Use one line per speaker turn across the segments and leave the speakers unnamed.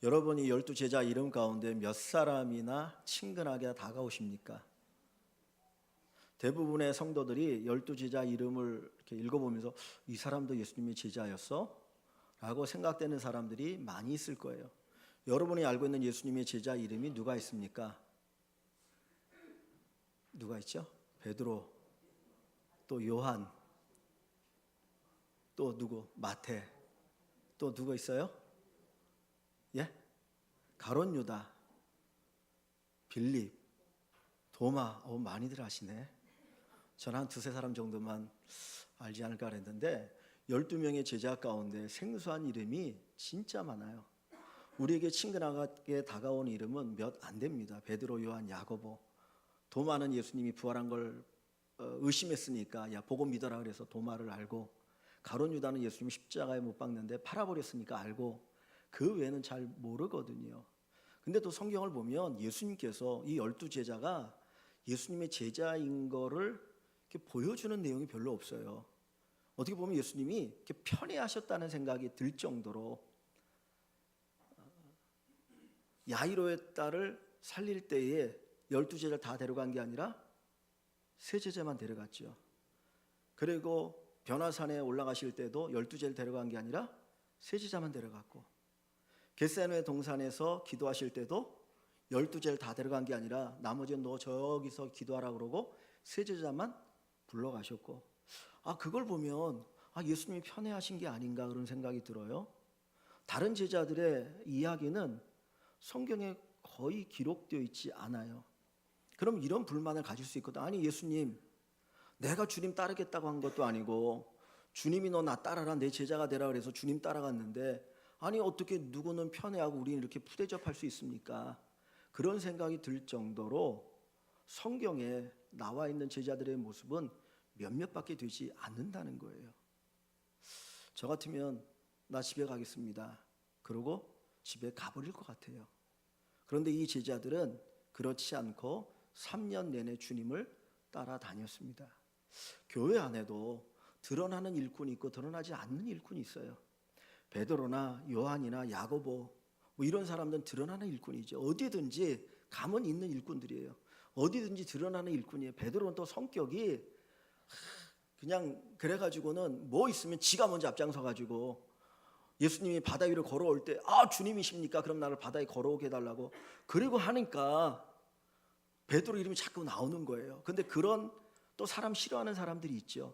여러분이 12제자 이름 가운데 몇 사람이나 친근하게 다가오십니까? 대부분의 성도들이 12제자 이름을 이렇게 읽어보면서 이 사람도 예수님의 제자였어? 라고 생각되는 사람들이 많이 있을 거예요. 여러분이 알고 있는 예수님의 제자 이름이 누가 있습니까? 누가 있죠? 베드로, 또 요한, 또 누구? 마태, 또 누구 있어요? 예? 가룟 유다, 빌립, 도마. 많이들 아시네. 저는 한 두세 사람 정도만 알지 않을까 그랬는데 12명의 제자 가운데 생소한 이름이 진짜 많아요. 우리에게 친근하게 다가온 이름은 몇 안 됩니다. 베드로, 요한, 야고보. 도마는 예수님이 부활한 걸 의심했으니까 야 보고 믿어라 그래서 도마를 알고, 가룟 유다는 예수님이 십자가에 못 박는데 팔아버렸으니까 알고, 그 외에는 잘 모르거든요. 근데 또 성경을 보면 예수님께서 이 12제자가 예수님의 제자인 거를 이렇게 보여주는 내용이 별로 없어요. 어떻게 보면 예수님이 이렇게 편애하셨다는 생각이 들 정도로 야이로의 딸을 살릴 때에 12제자를 다 데려간 게 아니라 3제자만 데려갔죠. 그리고 변화산에 올라가실 때도 12제자를 데려간 게 아니라 3제자만 데려갔고, 겟세마네 동산에서 기도하실 때도 12제자를 다 데려간 게 아니라 나머지는 너 저기서 기도하라 그러고 3제자만 불러가셨고, 그걸 보면 예수님이 편애하신 게 아닌가 그런 생각이 들어요. 다른 제자들의 이야기는 성경에 거의 기록되어 있지 않아요. 그럼 이런 불만을 가질 수 있거든. 아니 예수님, 내가 주님 따르겠다고 한 것도 아니고 주님이 너 나 따라라 내 제자가 되라 그래서 주님 따라갔는데 아니 어떻게 누구는 편애하고 우리는 이렇게 푸대접할 수 있습니까? 그런 생각이 들 정도로 성경에 나와 있는 제자들의 모습은 몇몇밖에 되지 않는다는 거예요. 저 같으면 나 집에 가겠습니다. 그러고 집에 가버릴 것 같아요. 그런데 이 제자들은 그렇지 않고 3년 내내 주님을 따라다녔습니다. 교회 안에도 드러나는 일꾼이 있고 드러나지 않는 일꾼이 있어요. 베드로나 요한이나 야고보 이런 사람들은 드러나는 일꾼이죠. 어디든지 감은 있는 일꾼들이에요. 어디든지 드러나는 일꾼이에요. 베드로는 또 성격이 그냥 그래가지고는 뭐 있으면 지가 먼저 앞장서가지고 예수님이 바다 위로 걸어올 때 주님이십니까? 그럼 나를 바다에 걸어오게 해달라고 그리고 하니까 베드로 이름이 자꾸 나오는 거예요. 근데 그런 또 사람 싫어하는 사람들이 있죠.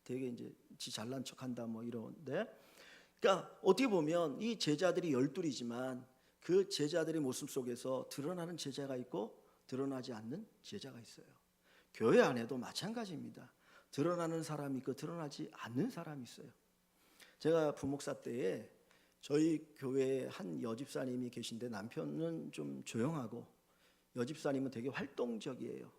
되게 이제 지 잘난 척한다 뭐 이런데, 그러니까 어떻게 보면 이 제자들이 12이지만 그 제자들의 모습 속에서 드러나는 제자가 있고 드러나지 않는 제자가 있어요. 교회 안에도 마찬가지입니다. 드러나는 사람이 있고 드러나지 않는 사람이 있어요. 제가 부목사 때에 저희 교회에 한 여집사님이 계신데 남편은 좀 조용하고 여집사님은 되게 활동적이에요.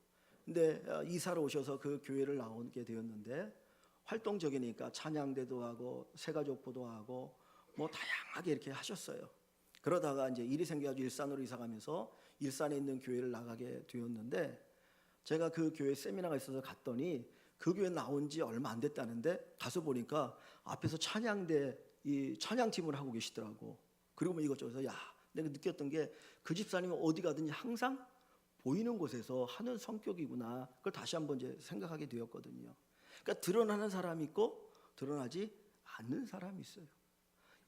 근데 이사를 오셔서 그 교회를 나오게 되었는데 활동적이니까 찬양대도 하고 새가족보도 하고 뭐 다양하게 이렇게 하셨어요. 그러다가 이제 일이 생겨가지고 일산으로 이사 가면서 일산에 있는 교회를 나가게 되었는데, 제가 그 교회 세미나가 있어서 갔더니 그 교회 나온 지 얼마 안 됐다는데 가서 보니까 앞에서 찬양대 이 찬양팀을 하고 계시더라고. 그리고 뭐 이것저것 해서 내가 느꼈던 게 그 집사님은 어디 가든지 항상 보이는 곳에서 하는 성격이구나. 그걸 다시 한번 이제 생각하게 되었거든요. 그러니까 드러나는 사람이 있고 드러나지 않는 사람이 있어요.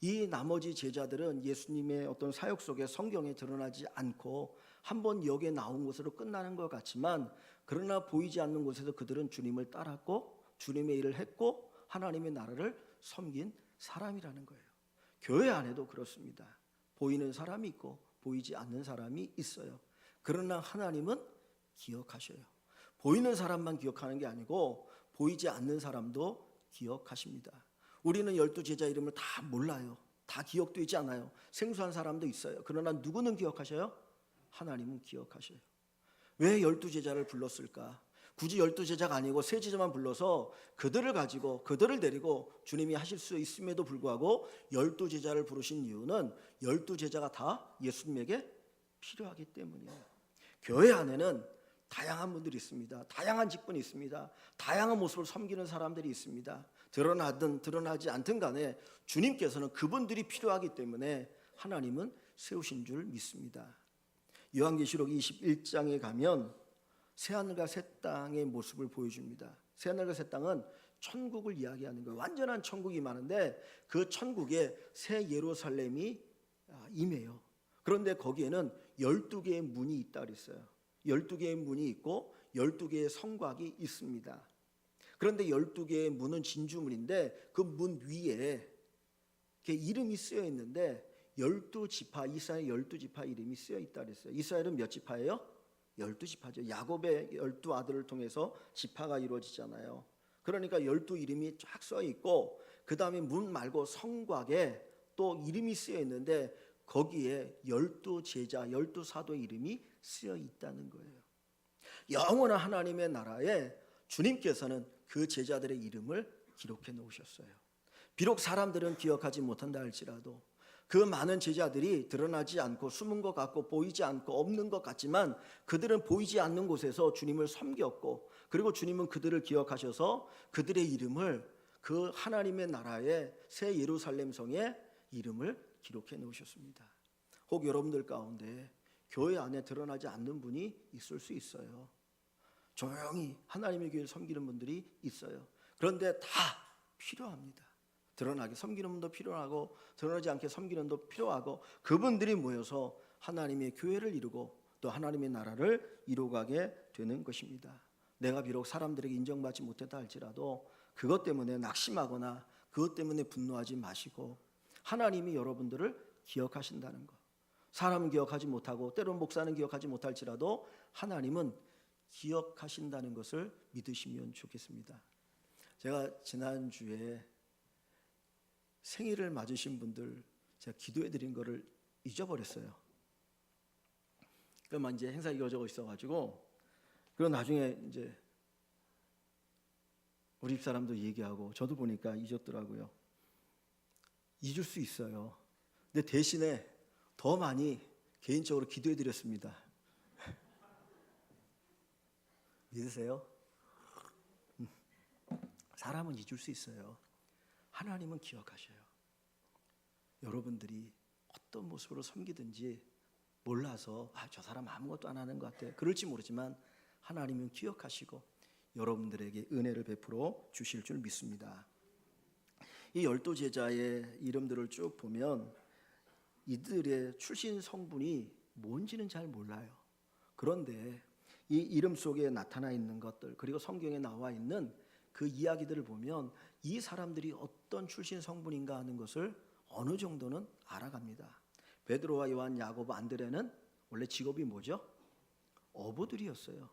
이 나머지 제자들은 예수님의 어떤 사역 속에 성경에 드러나지 않고 한번 여기에 나온 것으로 끝나는 것 같지만, 그러나 보이지 않는 곳에서 그들은 주님을 따랐고 주님의 일을 했고 하나님의 나라를 섬긴 사람이라는 거예요. 교회 안에도 그렇습니다. 보이는 사람이 있고 보이지 않는 사람이 있어요. 그러나 하나님은 기억하셔요. 보이는 사람만 기억하는 게 아니고 보이지 않는 사람도 기억하십니다. 우리는 12제자 이름을 다 몰라요. 다 기억되지 않아요. 생소한 사람도 있어요. 그러나 누구는 기억하셔요? 하나님은 기억하셔요. 왜 12제자를 불렀을까? 굳이 12제자가 아니고 3제자만 불러서 그들을 가지고 그들을 데리고 주님이 하실 수 있음에도 불구하고 12제자를 부르신 이유는 12제자가 다 예수님에게 필요하기 때문이에요. 교회 안에는 다양한 분들이 있습니다. 다양한 직분이 있습니다. 다양한 모습을 섬기는 사람들이 있습니다. 드러나든 드러나지 않든 간에 주님께서는 그분들이 필요하기 때문에 하나님은 세우신 줄 믿습니다. 요한계시록 21장에 가면 새하늘과 새 땅의 모습을 보여줍니다. 새하늘과 새 땅은 천국을 이야기하는 거예요. 완전한 천국이 많은데 그 천국에 새 예루살렘이 임해요. 그런데 거기에는 12개의 문이 있다 그랬어요. 12개의 문이 있고 12개의 성곽이 있습니다. 그런데 12개의 문은 진주문인데 그 문 위에 이름이 쓰여 있는데 12지파, 이스라엘 12지파 이름이 쓰여 있다 그랬어요. 이스라엘은 몇 지파예요? 12지파죠. 야곱의 12아들을 통해서 지파가 이루어지잖아요. 그러니까 12 이름이 쫙 써 있고 그 다음에 문 말고 성곽에 또 이름이 쓰여 있는데 거기에 12 제자, 12 사도의 이름이 쓰여 있다는 거예요. 영원한 하나님의 나라에 주님께서는 그 제자들의 이름을 기록해 놓으셨어요. 비록 사람들은 기억하지 못한다 할지라도 그 많은 제자들이 드러나지 않고 숨은 것 같고 보이지 않고 없는 것 같지만 그들은 보이지 않는 곳에서 주님을 섬겼고 그리고 주님은 그들을 기억하셔서 그들의 이름을 그 하나님의 나라의 새 예루살렘 성에 이름을 기록해 놓으셨습니다. 혹 여러분들 가운데 교회 안에 드러나지 않는 분이 있을 수 있어요. 조용히 하나님의 교회를 섬기는 분들이 있어요. 그런데 다 필요합니다. 드러나게 섬기는 분도 필요하고 드러나지 않게 섬기는 분도 필요하고 그분들이 모여서 하나님의 교회를 이루고 또 하나님의 나라를 이루어가게 되는 것입니다. 내가 비록 사람들에게 인정받지 못했다 할지라도 그것 때문에 낙심하거나 그것 때문에 분노하지 마시고 하나님이 여러분들을 기억하신다는 것. 사람은 기억하지 못하고 때로는 목사는 기억하지 못할지라도 하나님은 기억하신다는 것을 믿으시면 좋겠습니다. 제가 지난주에 생일을 맞으신 분들 제가 기도해 드린 거를 잊어버렸어요. 그러면 이제 행사 이어져 있어가지고 그리고 나중에 이제 우리 집사람도 얘기하고 저도 보니까 잊었더라고요. 잊을 수 있어요. 근데 대신에 더 많이 개인적으로 기도해 드렸습니다. 믿으세요? 사람은 잊을 수 있어요. 하나님은 기억하셔요. 여러분들이 어떤 모습으로 섬기든지 몰라서 저 사람 아무것도 안 하는 것 같아 그럴지 모르지만 하나님은 기억하시고 여러분들에게 은혜를 베풀어 주실 줄 믿습니다. 이 12 제자의 이름들을 쭉 보면 이들의 출신 성분이 뭔지는 잘 몰라요. 그런데 이 이름 속에 나타나 있는 것들 그리고 성경에 나와 있는 그 이야기들을 보면 이 사람들이 어떤 출신 성분인가 하는 것을 어느 정도는 알아갑니다. 베드로와 요한, 야고보, 안드레는 원래 직업이 뭐죠? 어부들이었어요.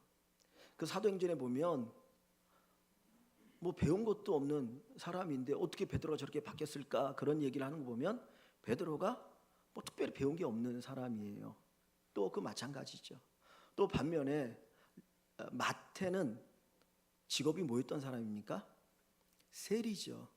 그 사도행전에 보면 뭐 배운 것도 없는 사람인데 어떻게 베드로가 저렇게 바뀌었을까 그런 얘기를 하는 거 보면 베드로가 뭐 특별히 배운 게 없는 사람이에요. 또 그 마찬가지죠. 또 반면에 마태는 직업이 뭐였던 사람입니까? 세리죠.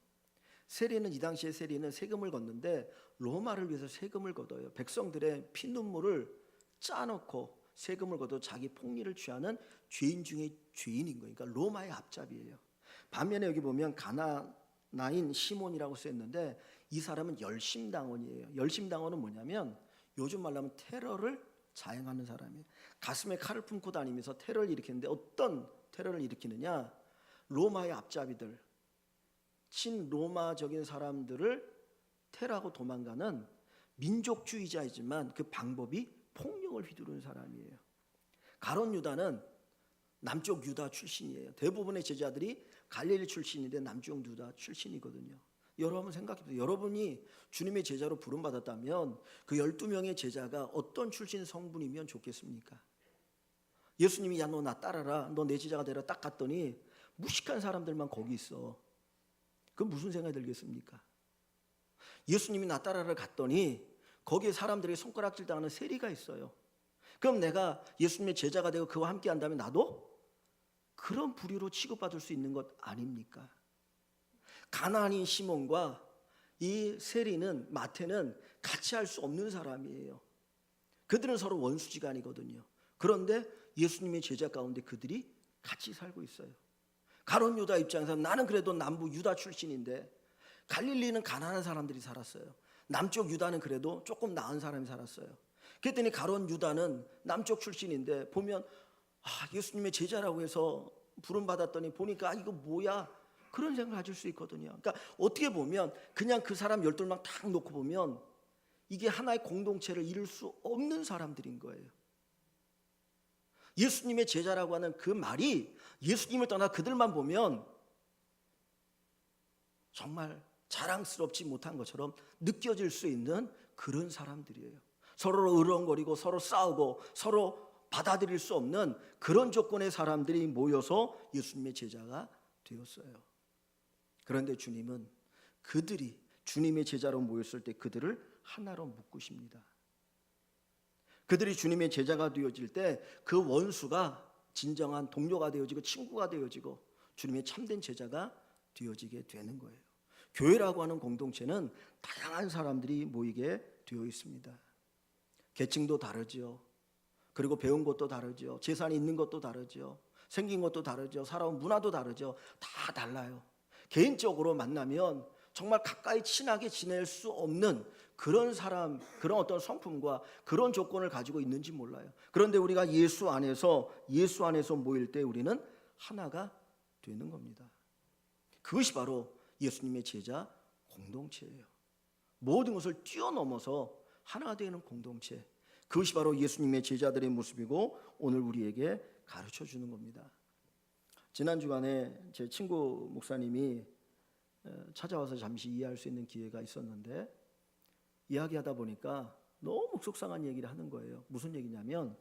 세리는 이 당시에 세리는 세금을 걷는데 로마를 위해서 세금을 걷어요. 백성들의 피눈물을 짜놓고 세금을 걷어 자기 폭리를 취하는 죄인 중에 죄인인 거예요. 그러니까 로마의 앞잡이에요. 반면에 여기 보면 가나나인 시몬이라고 쓰였는데 이 사람은 열심당원이에요. 열심당원은 뭐냐면 요즘 말로 하면 테러를 자행하는 사람이에요. 가슴에 칼을 품고 다니면서 테러를 일으키는데 어떤 테러를 일으키느냐? 로마의 앞잡이들, 친로마적인 사람들을 테러하고 도망가는 민족주의자이지만 그 방법이 폭력을 휘두르는 사람이에요. 가룟 유다는 남쪽 유다 출신이에요. 대부분의 제자들이 갈릴리 출신인데 남쪽 유다 출신이거든요. 여러분 생각해보세요. 여러분이 주님의 제자로 부름받았다면 그 12명의 제자가 어떤 출신 성분이면 좋겠습니까? 예수님이 야 너 나 따라라, 너 내 제자가 되라 딱 갔더니 무식한 사람들만 거기 있어. 그럼 무슨 생각이 들겠습니까? 예수님이 나 따라라 갔더니 거기에 사람들에게 손가락질 당하는 세리가 있어요. 그럼 내가 예수님의 제자가 되고 그와 함께 한다면 나도 그런 부류로 취급받을 수 있는 것 아닙니까? 가나안인 시몬과 이 세리는 마태는 같이 할 수 없는 사람이에요. 그들은 서로 원수지간이거든요. 그런데 예수님의 제자 가운데 그들이 같이 살고 있어요. 가룟 유다 입장에서 나는 그래도 남부 유다 출신인데 갈릴리는 가난한 사람들이 살았어요. 남쪽 유다는 그래도 조금 나은 사람이 살았어요. 그랬더니 가룟 유다는 남쪽 출신인데 보면 예수님의 제자라고 해서 부름받았더니 보니까 이거 뭐야? 그런 생각을 가질 수 있거든요. 그러니까 어떻게 보면 그냥 그 사람 12명 딱 놓고 보면 이게 하나의 공동체를 이룰 수 없는 사람들인 거예요. 예수님의 제자라고 하는 그 말이 예수님을 떠나 그들만 보면 정말 자랑스럽지 못한 것처럼 느껴질 수 있는 그런 사람들이에요. 서로 으렁거리고 서로 싸우고 서로 받아들일 수 없는 그런 조건의 사람들이 모여서 예수님의 제자가 되었어요. 그런데 주님은 그들이 주님의 제자로 모였을 때 그들을 하나로 묶으십니다. 그들이 주님의 제자가 되어질 때 그 원수가 진정한 동료가 되어지고 친구가 되어지고 주님의 참된 제자가 되어지게 되는 거예요. 교회라고 하는 공동체는 다양한 사람들이 모이게 되어 있습니다. 계층도 다르죠. 그리고 배운 것도 다르죠. 재산이 있는 것도 다르죠. 생긴 것도 다르죠. 살아온 문화도 다르죠. 다 달라요. 개인적으로 만나면 정말 가까이 친하게 지낼 수 없는 그런 사람, 그런 어떤 성품과 그런 조건을 가지고 있는지 몰라요. 그런데 우리가 예수 안에서 모일 때 우리는 하나가 되는 겁니다. 그것이 바로 예수님의 제자 공동체예요. 모든 것을 뛰어넘어서 하나 되는 공동체. 그것이 바로 예수님의 제자들의 모습이고 오늘 우리에게 가르쳐 주는 겁니다. 지난 주간에 제 친구 목사님이 찾아와서 잠시 이해할 수 있는 기회가 있었는데 이야기하다 보니까 너무 속상한 얘기를 하는 거예요. 무슨 얘기냐면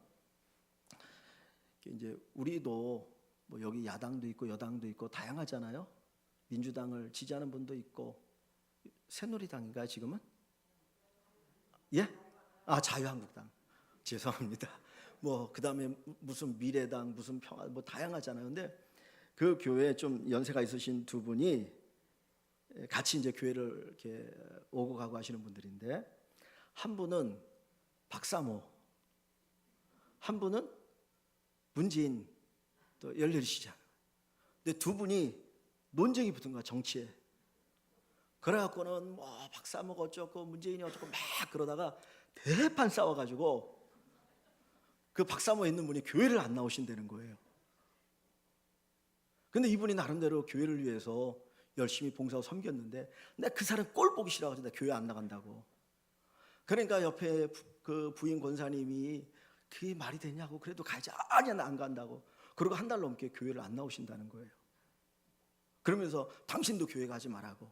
이제 우리도 뭐 여기 야당도 있고 여당도 있고 다양하잖아요. 민주당을 지지하는 분도 있고 새누리당인가요 지금은? 예? 자유한국당. 죄송합니다. 뭐 그다음에 무슨 미래당 무슨 평화 뭐 다양하잖아요. 근데 그 교회에 좀 연세가 있으신 두 분이 같이 이제 교회를 이렇게 오고 가고 하시는 분들인데 한 분은 박사모, 한 분은 문재인 또 열렬시장. 근데 두 분이 논쟁이 붙은 거야 정치에. 그래갖고는 뭐 박사모가 어쩌고 문재인이 어쩌고 막 그러다가 대판 싸워가지고 그 박사모에 있는 분이 교회를 안 나오신다는 거예요. 근데 이분이 나름대로 교회를 위해서 열심히 봉사하고 섬겼는데 내가 그 사람 꼴 보기 싫어가지고 내가 교회 안 나간다고. 그러니까 옆에 그 부인 권사님이 그게 말이 되냐고. 그래도 가야지. 아니야 나 안 간다고. 그리고 한 달 넘게 교회를 안 나오신다는 거예요. 그러면서 당신도 교회 가지 말라고.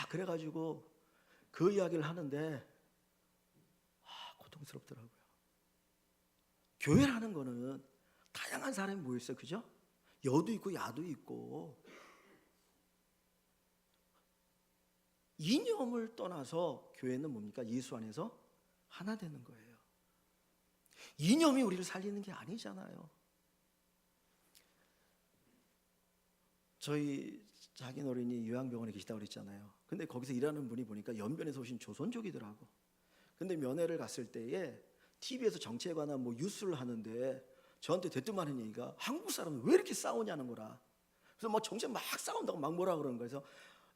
그래가지고 그 이야기를 하는데 고통스럽더라고요. 교회라는 거는 다양한 사람이 모여있어요. 그죠? 여도 있고 야도 있고 이념을 떠나서 교회는 뭡니까? 예수 안에서 하나 되는 거예요. 이념이 우리를 살리는 게 아니잖아요. 저희 자기노린이 요양병원에 계시다고 그랬잖아요. 근데 거기서 일하는 분이 보니까 연변에서 오신 조선족이더라고. 근데 면회를 갔을 때에 TV에서 정치에 관한 뭐 뉴스를 하는데 저한테 대뜸하는 얘기가 한국 사람은 왜 이렇게 싸우냐는 거라. 그래서 뭐 정치에 막 싸운다고 막 뭐라 그러는 거예요. 그래서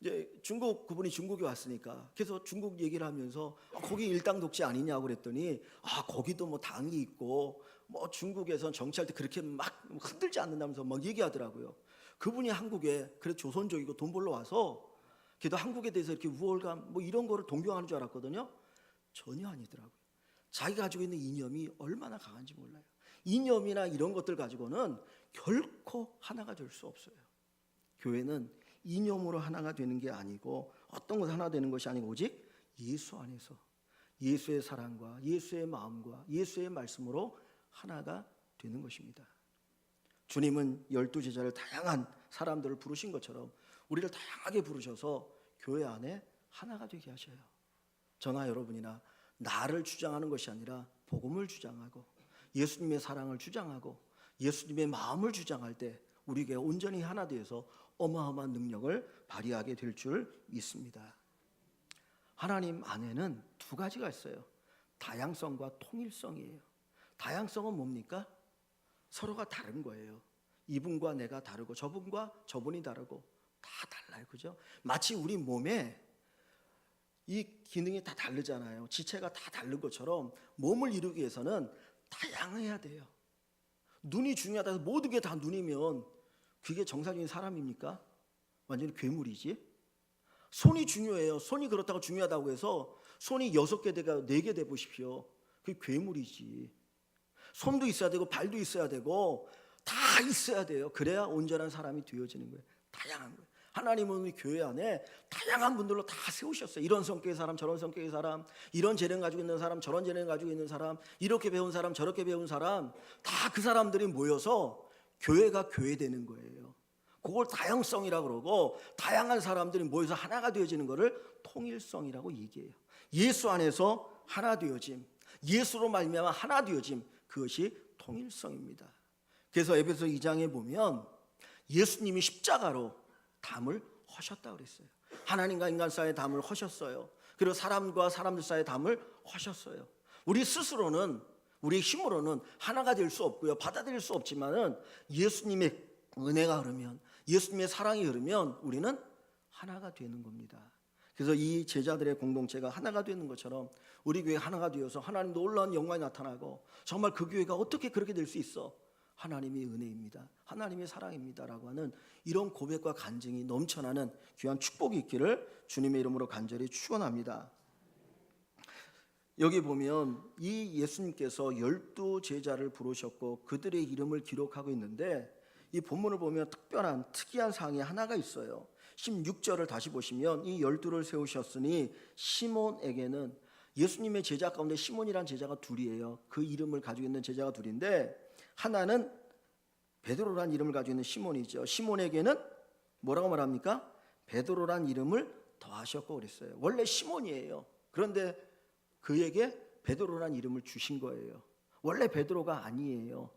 이제 그분이 중국에 왔으니까 그래서 중국 얘기를 하면서 거기 일당 독재 아니냐고 그랬더니 거기도 뭐 당이 있고 뭐 중국에선 정치할 때 그렇게 막 흔들지 않는다면서 막 얘기하더라고요. 그분이 한국에 그래 조선족이고 돈 벌러 와서 걔도 한국에 대해서 이렇게 우월감 뭐 이런 거를 동경하는 줄 알았거든요. 전혀 아니더라고요. 자기가 가지고 있는 이념이 얼마나 강한지 몰라요. 이념이나 이런 것들 가지고는 결코 하나가 될 수 없어요. 교회는 이념으로 하나가 되는 게 아니고 어떤 것 하나 되는 것이 아니고 오직 예수 안에서 예수의 사랑과 예수의 마음과 예수의 말씀으로 하나가 되는 것입니다. 주님은 12제자를 다양한 사람들을 부르신 것처럼 우리를 다양하게 부르셔서 교회 안에 하나가 되게 하셔요. 저나 여러분이나 나를 주장하는 것이 아니라 복음을 주장하고 예수님의 사랑을 주장하고 예수님의 마음을 주장할 때 우리에게 온전히 하나 되어서 어마어마한 능력을 발휘하게 될 줄 믿습니다. 하나님 안에는 두 가지가 있어요. 다양성과 통일성이에요. 다양성은 뭡니까? 서로가 다른 거예요. 이분과 내가 다르고 저분과 저분이 다르고 다 달라요. 그죠? 마치 우리 몸에 이 기능이 다 다르잖아요. 지체가 다 다른 것처럼 몸을 이루기 위해서는 다양해야 돼요. 눈이 중요하다 해서 모든 게 다 눈이면 그게 정상적인 사람입니까? 완전히 괴물이지. 손이 중요해요. 손이 그렇다고 중요하다고 해서 손이 6개 되가 4개 돼 보십시오. 그게 괴물이지. 손도 있어야 되고 발도 있어야 되고 다 있어야 돼요. 그래야 온전한 사람이 되어지는 거예요. 다양한 거예요. 하나님은 우리 교회 안에 다양한 분들로 다 세우셨어요. 이런 성격의 사람, 저런 성격의 사람, 이런 재능 가지고 있는 사람, 저런 재능 가지고 있는 사람, 이렇게 배운 사람, 저렇게 배운 사람, 다 그 사람들이 모여서 교회가 교회 되는 거예요. 그걸 다양성이라고 그러고, 다양한 사람들이 모여서 하나가 되어지는 것을 통일성이라고 얘기해요. 예수 안에서 하나 되어짐, 예수로 말미암아 하나 되어짐, 그것이 통일성입니다. 그래서 에베소 2장에 보면 예수님이 십자가로 담을 허셨다고 그랬어요. 하나님과 인간 사이의 담을 허셨어요. 그리고 사람과 사람들 사이의 담을 허셨어요. 우리 스스로는, 우리 힘으로는 하나가 될 수 없고요, 받아들일 수 없지만은 예수님의 은혜가 흐르면, 예수님의 사랑이 흐르면 우리는 하나가 되는 겁니다. 그래서 이 제자들의 공동체가 하나가 되는 것처럼 우리 교회 하나가 되어서 하나님도 놀라운 영광이 나타나고, 정말 그 교회가 어떻게 그렇게 될 수 있어? 하나님의 은혜입니다, 하나님의 사랑입니다 라고 하는 이런 고백과 간증이 넘쳐나는 귀한 축복이 있기를 주님의 이름으로 간절히 축원합니다. 여기 보면 이 예수님께서 12 제자를 부르셨고 그들의 이름을 기록하고 있는데, 이 본문을 보면 특별한 특이한 사항이 하나가 있어요. 16절을 다시 보시면 이 12를 세우셨으니 시몬에게는, 예수님의 제자 가운데 시몬이란 제자가 둘이에요. 그 이름을 가지고 있는 제자가 둘인데, 하나는 베드로란 이름을 가지고 있는 시몬이죠. 시몬에게는 뭐라고 말합니까? 베드로란 이름을 더하셨고 그랬어요. 원래 시몬이에요. 그런데 그에게 베드로란 이름을 주신 거예요. 원래 베드로가 아니에요.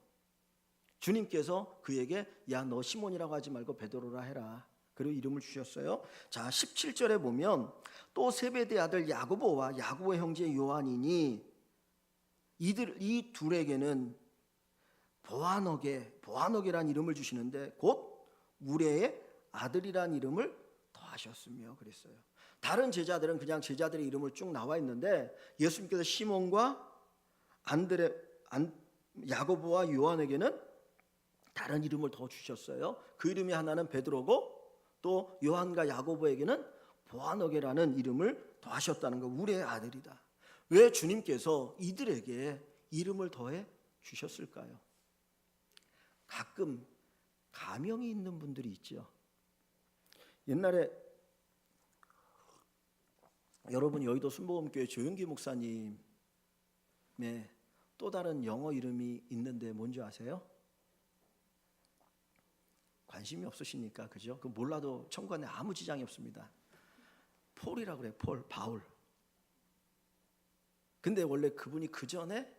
주님께서 그에게 야, 너 시몬이라고 하지 말고 베드로라 해라, 그리고 이름을 주셨어요. 자, 17절에 보면 또 세베대 아들 야고보와 야고보의 형제 요한이니 이 둘에게는 보아너게란 이름을 주시는데 곧 우레의 아들이란 이름을 더하셨으며 그랬어요. 다른 제자들은 그냥 제자들의 이름을 쭉 나와 있는데, 예수님께서 시몬과 야고보와 요한에게는 다른 이름을 더 주셨어요. 그 이름이 하나는 베드로고, 또 요한과 야고보에게는 보아너게라는 이름을 더하셨다는 거. 우레의 아들이다. 왜 주님께서 이들에게 이름을 더해 주셨을까요? 가끔 가명이 있는 분들이 있죠. 옛날에 여러분 여의도 순복음교회 조용기 목사님의 또 다른 영어 이름이 있는데 뭔지 아세요? 관심이 없으시니까, 그죠? 그 몰라도 청구하는 데 아무 지장이 없습니다. 폴이라고 그래요. 폴, 바울. 근데 원래 그분이 그 전에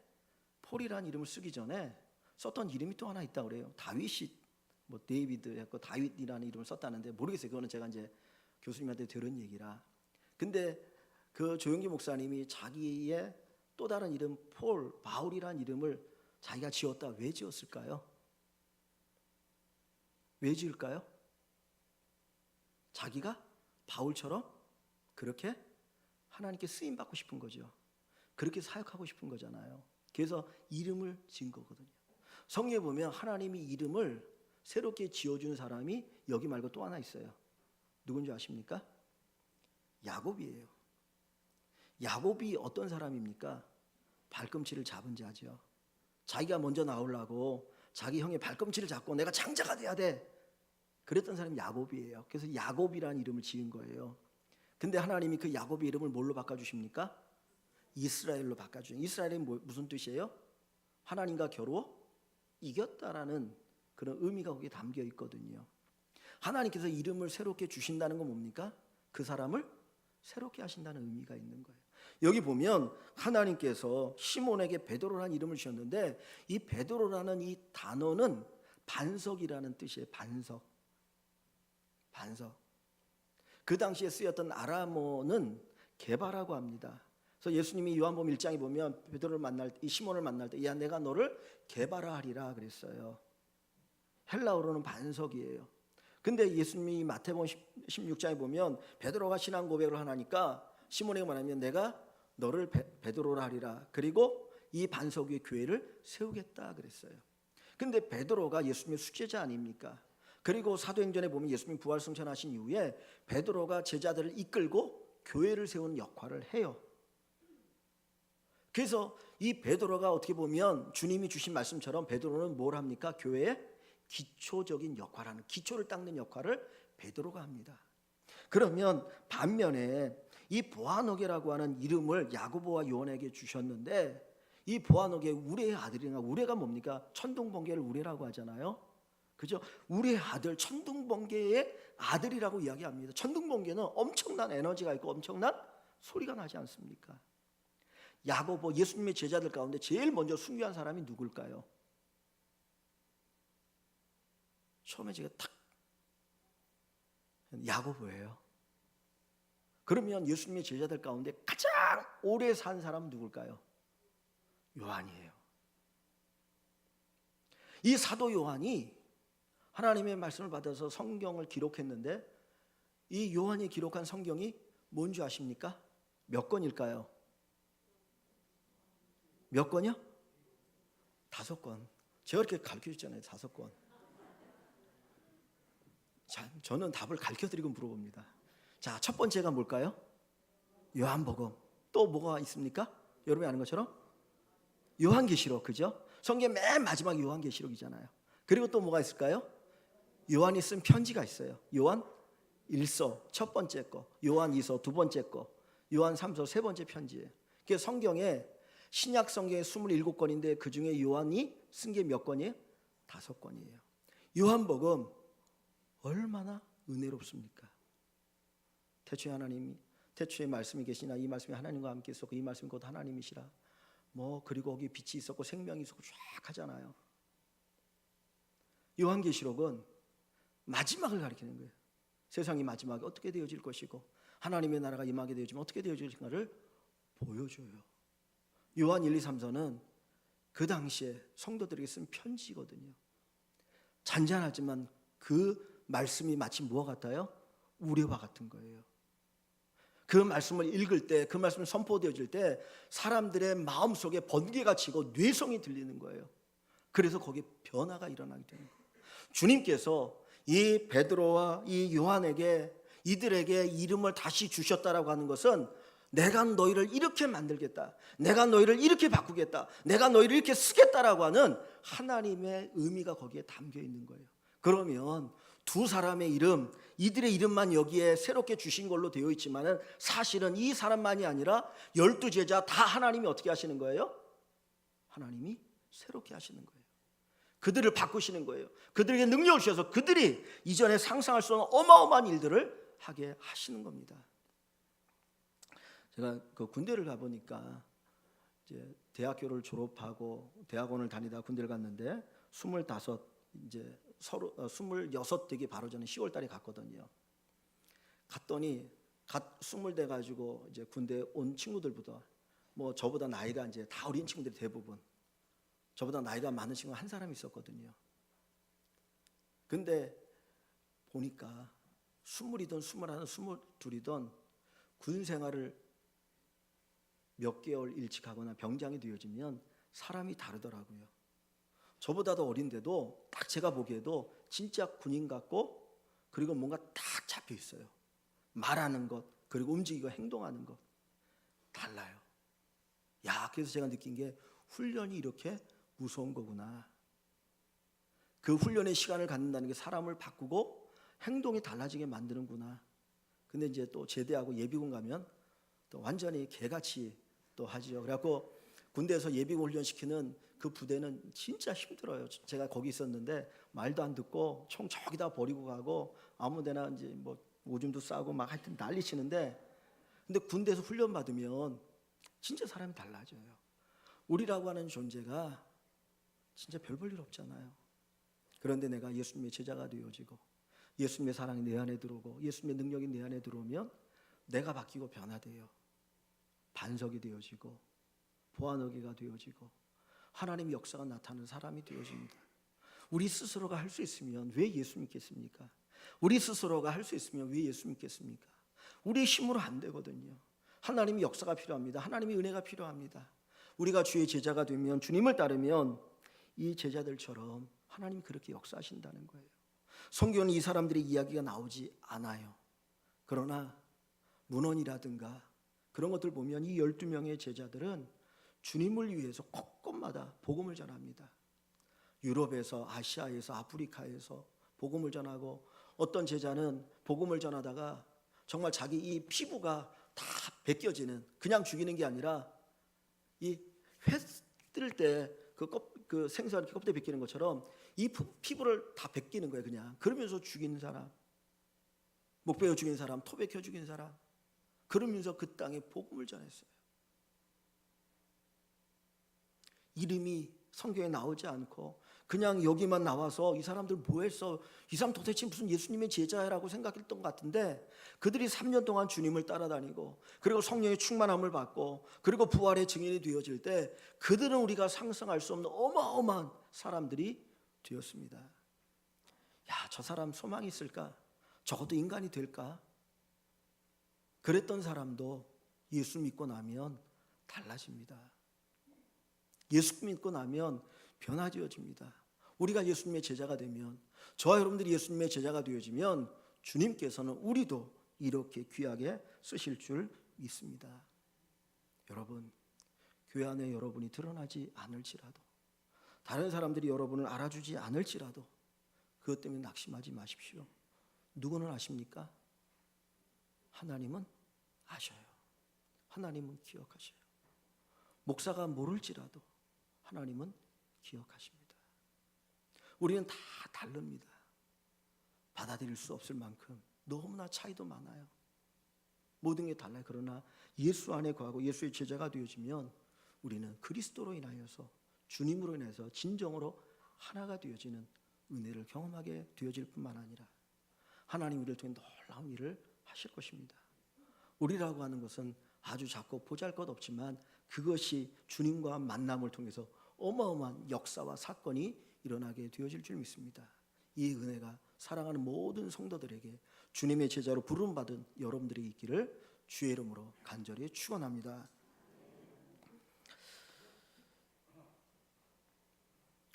폴이라는 이름을 쓰기 전에 썼던 이름이 또 하나 있다고 그래요. 다윗이, 뭐 데이비드 했고 다윗이라는 이름을 썼다는데 모르겠어요. 그거는 제가 이제 교수님한테 들은 얘기라. 근데 그 조용기 목사님이 자기의 또 다른 이름 폴, 바울이라는 이름을 자기가 지었다. 왜 지었을까요? 왜 지을까요? 자기가 바울처럼 그렇게 하나님께 쓰임 받고 싶은 거죠. 그렇게 사역하고 싶은 거잖아요. 그래서 이름을 지은 거거든요. 성경에 보면 하나님이 이름을 새롭게 지어준 사람이 여기 말고 또 하나 있어요. 누군지 아십니까? 야곱이에요. 야곱이 어떤 사람입니까? 발꿈치를 잡은 자죠. 자기가 먼저 나오려고 자기 형의 발꿈치를 잡고 내가 장자가 돼야 돼, 그랬던 사람이 야곱이에요. 그래서 야곱이라는 이름을 지은 거예요. 근데 하나님이 그 야곱의 이름을 뭘로 바꿔주십니까? 이스라엘로 바꿔주세요. 이스라엘이 무슨 뜻이에요? 하나님과 겨루어 이겼다라는 그런 의미가 거기에 담겨 있거든요. 하나님께서 이름을 새롭게 주신다는 건 뭡니까? 그 사람을 새롭게 하신다는 의미가 있는 거예요. 여기 보면 하나님께서 시몬에게 베드로라는 이름을 주셨는데, 이 베드로라는 이 단어는 반석이라는 뜻이에요. 반석. 그 당시에 쓰였던 아람어는 게바라고 합니다. 그래서 예수님이 요한복음 1장에 보면 베드로를 만날 때, 이 시몬을 만날 때, 야, 내가 너를 게바라 하리라 그랬어요. 헬라어로는 반석이에요. 근데 예수님이 마태복음 16장에 보면 베드로가 신앙 고백을 하니까 시몬에게 말하면 내가 너를 베드로라 하리라. 그리고 이 반석 위에 교회를 세우겠다 그랬어요. 근데 베드로가 예수님의 숙제자 아닙니까? 그리고 사도행전에 보면 예수님 부활 승천하신 이후에 베드로가 제자들을 이끌고 교회를 세우는 역할을 해요. 그래서 이 베드로가 어떻게 보면 주님이 주신 말씀처럼 베드로는 뭘 합니까? 교회의 기초적인 역할하는, 기초를 닦는 역할을 베드로가 합니다. 그러면 반면에 이 보아너게라고 하는 이름을 야고보와 요한에게 주셨는데, 이 보아너게 우레의 아들이나, 우레가 뭡니까? 천둥번개를 우레라고 하잖아요. 그죠? 우리의 아들, 천둥번개의 아들이라고 이야기합니다. 천둥번개는 엄청난 에너지가 있고 엄청난 소리가 나지 않습니까? 야고보, 예수님의 제자들 가운데 제일 먼저 순교한 사람이 누굴까요? 처음에 제가 탁 야고보예요. 그러면 예수님의 제자들 가운데 가장 오래 산 사람은 누굴까요? 요한이에요. 이 사도 요한이 하나님의 말씀을 받아서 성경을 기록했는데, 이 요한이 기록한 성경이 뭔지 아십니까? 몇 권일까요? 몇 권이요? 5권. 제가 이렇게 가르쳐줬잖아요. 5권. 자, 저는 답을 가르쳐드리고 물어봅니다. 자, 첫 번째가 뭘까요? 요한복음. 또 뭐가 있습니까? 여러분이 아는 것처럼 요한계시록, 그죠? 성경 맨 마지막 요한계시록이잖아요. 그리고 또 뭐가 있을까요? 요한이 쓴 편지가 있어요. 요한 1서 첫 번째 거, 요한 2서 두 번째 거, 요한 3서 세 번째 편지예요. 그게 성경에, 신약 성경에 27권인데 그 중에 요한이 쓴 게 몇 권이에요? 5권이에요. 요한복음 얼마나 은혜롭습니까? 태초에 하나님이, 태초에 말씀이 계시나 이 말씀이 하나님과 함께 있었고 이 말씀이 곧 하나님이시라. 그리고 거기 빛이 있었고 생명이 있었고 쫙 하잖아요. 요한계시록은 마지막을 가리키는 거예요. 세상이 마지막에 어떻게 되어질 것이고 하나님의 나라가 임하게 되어지면 어떻게 되어질까를 보여줘요. 요한 1, 2, 3서는 그 당시에 성도들에게 쓴 편지거든요. 잔잔하지만 그 말씀이 마치 무엇 같아요? 우레와 같은 거예요. 그 말씀을 읽을 때, 그 말씀이 선포되어질 때 사람들의 마음속에 번개가 치고 뇌성이 들리는 거예요. 그래서 거기에 변화가 일어나게 되는 거예요. 주님께서 이 베드로와 이 요한에게, 이들에게 이름을 다시 주셨다라고 하는 것은 내가 너희를 이렇게 만들겠다, 내가 너희를 이렇게 바꾸겠다, 내가 너희를 이렇게 쓰겠다라고 하는 하나님의 의미가 거기에 담겨 있는 거예요. 그러면 두 사람의 이름, 이들의 이름만 여기에 새롭게 주신 걸로 되어 있지만 사실은 이 사람만이 아니라 12제자 다 하나님이 어떻게 하시는 거예요? 하나님이 새롭게 하시는 거예요. 그들을 바꾸시는 거예요. 그들에게 능력을 주셔서 그들이 이전에 상상할 수 없는 어마어마한 일들을 하게 하시는 겁니다. 제가 그 군대를 가보니까 이제 대학교를 졸업하고 대학원을 다니다 군대를 갔는데 25, 이제 26 되기 바로 전에 10월 달에 갔거든요. 갔더니 갓 20 돼 가지고 이제 군대 온 친구들보다 저보다 나이가 이제 다 어린 친구들이 대부분, 저보다 나이가 많은 친구가 한 사람이 있었거든요. 근데 보니까 20이든 21, 22이든 군 생활을 몇 개월 일찍하거나 병장이 되어지면 사람이 다르더라고요. 저보다도 어린데도 딱 제가 보기에도 진짜 군인 같고, 그리고 뭔가 딱 잡혀 있어요. 말하는 것, 그리고 움직이고 행동하는 것 달라요. 그래서 제가 느낀 게 훈련이 이렇게 무서운 거구나. 그 훈련의 시간을 갖는다는 게 사람을 바꾸고 행동이 달라지게 만드는구나. 근데 이제 또 제대하고 예비군 가면 또 완전히 개같이 또 하지요. 그래갖고 군대에서 예비군 훈련시키는 그 부대는 진짜 힘들어요. 제가 거기 있었는데 말도 안 듣고 총 저기다 버리고 가고 아무데나 이제 오줌도 싸고 막 하여튼 난리 치는데, 근데 군대에서 훈련 받으면 진짜 사람이 달라져요. 우리라고 하는 존재가 진짜 별 볼 일 없잖아요. 그런데 내가 예수님의 제자가 되어지고 예수님의 사랑이 내 안에 들어오고 예수님의 능력이 내 안에 들어오면 내가 바뀌고 변화돼요. 반석이 되어지고 보아너기가 되어지고 하나님의 역사가 나타나는 사람이 되어집니다. 우리 스스로가 할 수 있으면 왜 예수 믿겠습니까? 우리 스스로가 할 수 있으면 왜 예수 믿겠습니까? 우리의 힘으로 안 되거든요. 하나님의 역사가 필요합니다. 하나님의 은혜가 필요합니다. 우리가 주의 제자가 되면, 주님을 따르면 이 제자들처럼 하나님 그렇게 역사하신다는 거예요. 성경은 이 사람들의 이야기가 나오지 않아요. 그러나 문헌이라든가 그런 것들 보면 이 12명의 제자들은 주님을 위해서 곳곳마다 복음을 전합니다. 유럽에서, 아시아에서, 아프리카에서 복음을 전하고, 어떤 제자는 복음을 전하다가 정말 자기 이 피부가 다 벗겨지는, 그냥 죽이는 게 아니라 이 회 뜰 때 그 생선 이렇게 껍데기 벗기는 것처럼 이 피부를 다 벗기는 거예요. 그냥 그러면서 죽이는 사람, 목 베어 죽이는 사람, 토 벗겨 죽이는 사람, 그러면서 그 땅에 복음을 전했어요. 이름이 성경에 나오지 않고 그냥 여기만 나와서 이 사람들 뭐 했어? 이 사람 도대체 무슨 예수님의 제자라고 생각했던 것 같은데, 그들이 3년 동안 주님을 따라다니고 그리고 성령의 충만함을 받고 그리고 부활의 증인이 되어질 때 그들은 우리가 상상할 수 없는 어마어마한 사람들이 되었습니다. 야, 저 사람 소망이 있을까? 적어도 인간이 될까? 그랬던 사람도 예수 믿고 나면 달라집니다. 예수 믿고 나면 변화되어집니다. 우리가 예수님의 제자가 되면, 저와 여러분들이 예수님의 제자가 되어지면 주님께서는 우리도 이렇게 귀하게 쓰실 줄 믿습니다. 여러분, 교회 안에 여러분이 드러나지 않을지라도, 다른 사람들이 여러분을 알아주지 않을지라도 그것 때문에 낙심하지 마십시오. 누구는 아십니까? 하나님은 아셔요. 하나님은 기억하셔요. 목사가 모를지라도 하나님은 기억하십니다. 우리는 다 다릅니다. 받아들일 수 없을 만큼 너무나 차이도 많아요. 모든 게 달라요. 그러나 예수 안에 거하고 예수의 제자가 되어지면 우리는 그리스도로 인하여서, 주님으로 인해서 진정으로 하나가 되어지는 은혜를 경험하게 되어질 뿐만 아니라 하나님 우리를 통해 놀라운 일을 하실 것입니다. 우리라고 하는 것은 아주 작고 보잘것없지만 그것이 주님과 만남을 통해서 어마어마한 역사와 사건이 일어나게 되어질 줄 믿습니다. 이 은혜가 사랑하는 모든 성도들에게 주님의 제자로 부름받은 여러분들이 있기를 주의 이름으로 간절히 축원합니다.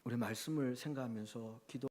우리 말씀을 생각하면서 기도